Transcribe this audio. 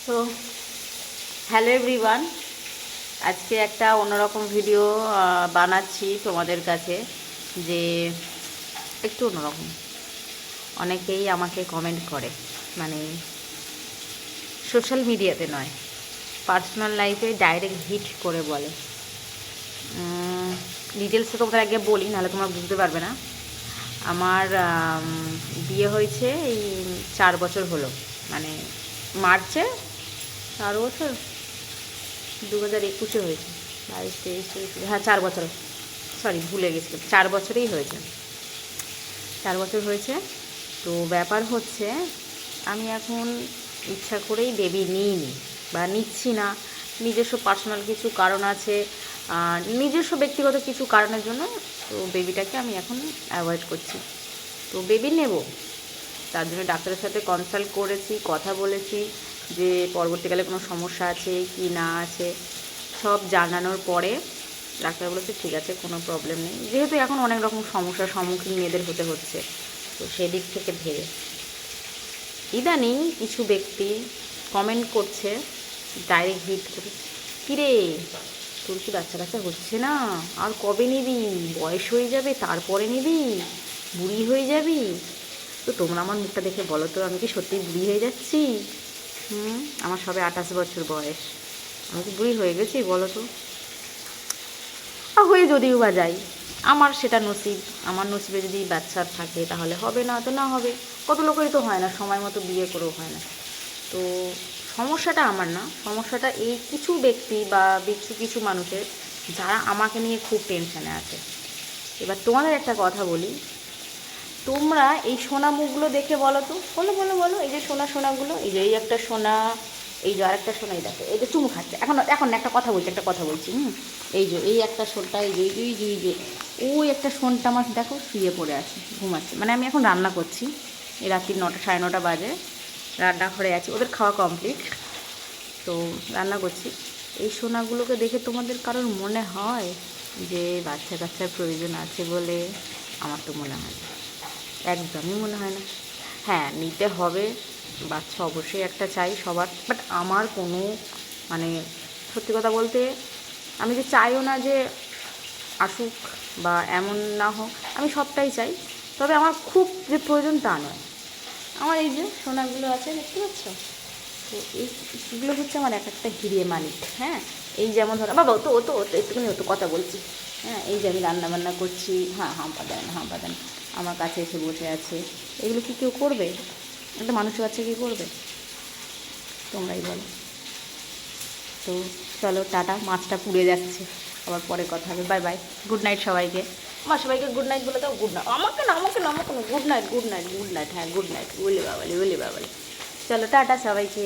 তো hello everyone, আজকে একটা অন্যরকম ভিডিও বানাচ্ছি তোমাদের কাছে। যে একটু অন্যরকম, অনেকেই আমাকে কমেন্ট করে, মানে সোশ্যাল মিডিয়াতে নয়, পার্সোনাল লাইফে ডাইরেক্ট হিট করে বলে। ডিটেলসে তোমাদের আগে বলি, নাহলে তোমরা বুঝতে পারবে না। আমার বিয়ে হয়েছে এই 4 বছর হলো, মানে মার্চে 4 বছর, 2021-এ হয়েছে, 22, 23, 24, হ্যাঁ 4 বছর, সরি ভুলে গেছিলাম, 4 বছরেই হয়েছে, 4 বছর হয়েছে। তো ব্যাপার হচ্ছে, আমি এখন ইচ্ছা করেই বেবি নিইনি বা নিচ্ছি না। নিজস্ব পার্সোনাল কিছু কারণ আছে, নিজস্ব ব্যক্তিগত কিছু কারণের জন্য তো বেবিটাকে আমি এখন অ্যাভয়েড করছি। তো বেবি নেব, তার জন্য ডাক্তারের সাথে কনসাল্ট করেছি, কথা বলেছি যে পরবর্তীকালে কোনো সমস্যা আছে কি না আছে, সব জানানোর পরে ডাক্তার বলেছে ঠিক আছে, কোনো প্রবলেম নেই। যেহেতু এখন অনেক রকম সমস্যার সম্মুখীন মেয়েদের হতে হচ্ছে, তো সেদিক থেকে ভেবে ইদানিং কিছু ব্যক্তি কমেন্ট করছে, ডাইরেক্ট হিট করে, কিরে তোর কি বাচ্চা কাচ্চা হচ্ছে না, আর কবে নিবি, বয়স হয়ে যাবে তারপরে নিবি, বুড়ি হয়ে যাবি। তো তোমরা আমার মুখটা দেখে বলো তো, আমি কি সত্যিই বুড়ি হয়ে যাচ্ছি? আমার সবে 28 বছর বয়স, আমি কি বুড়ি হয়ে গেছি বলো তো? আর হয়ে যদিও বা যাই, আমার সেটা নসিব, আমার নসিবে যদি বাচ্চা থাকে তাহলে হবে, না তো না হবে। কত লোকেরই তো হয় না, সময় মতো বিয়ে করেও হয় না। তো সমস্যাটা আমার না, সমস্যাটা এই কিছু ব্যক্তি বা কিছু কিছু মানুষের, যারা আমাকে নিয়ে খুব টেনশানে আছে। এবার তোমাদের একটা কথা বলি, তোমরা এই সোনা মুখগুলো দেখে বলো তো, বলো বলো বলো, এই যে সোনাগুলো, এই যে এই একটা সোনা, এই যে আর একটা সোনা, এই দেখো এই যে চুমু খাচ্ছে, এখন এখন একটা কথা বলছি এই যে এই একটা সোনটা, এই যে এই যে এই যে ওই একটা সোনটা আমার দেখো শুয়ে পড়ে আছে, ঘুমাচ্ছে। মানে আমি এখন রান্না করছি, এই রাত্রি 9টা 9:30 বাজে, রান্নাঘরে আছি, ওদের খাওয়া কমপ্লিট, তো রান্না করছি। এই সোনাগুলোকে দেখে তোমাদের কারোর মনে হয় যে বাচ্চা কাচ্চার প্রয়োজন আছে বলে? আমার তো মনে হয় না, একদমই মনে হয় না। হ্যাঁ, নিতে হবে, বাচ্চা অবশ্যই একটা চাই সবার, বাট আমার কোনো, মানে সত্যি কথা বলতে, আমি যে চাইও না যে আসুক বা এমন না হোক, আমি সবটাই চাই, তবে আমার খুব যে প্রয়োজন তা নয়। আমার এই যে সোনাগুলো আছে দেখতে পাচ্ছ, তো এইগুলো হচ্ছে আমার এক একটা হিরে মানিক। হ্যাঁ, এই যেমন ধরো বাবা, ও তো একটুখানি কথা বলছি। হ্যাঁ, এই যে আমি রান্না বান্না করছি, হ্যাঁ হাঁ পাতেন আমার কাছে এসে বসে আছে, এগুলো কি কেউ করবে? একটা মানুষের বাচ্চা কী করবে? তোমরাই বলো। তো চলো টাটা, মাছটা পুড়ে যাচ্ছে, আবার পরে কথা হবে, বাই বাই, গুড নাইট সবাইকে। আমার সবাইকে গুড নাইট বলে দাও, গুড নাইট। আমাকে না গুড নাইট, হ্যাঁ গুড নাইট, বলি বাবালি। চলো টাটা সবাইকে।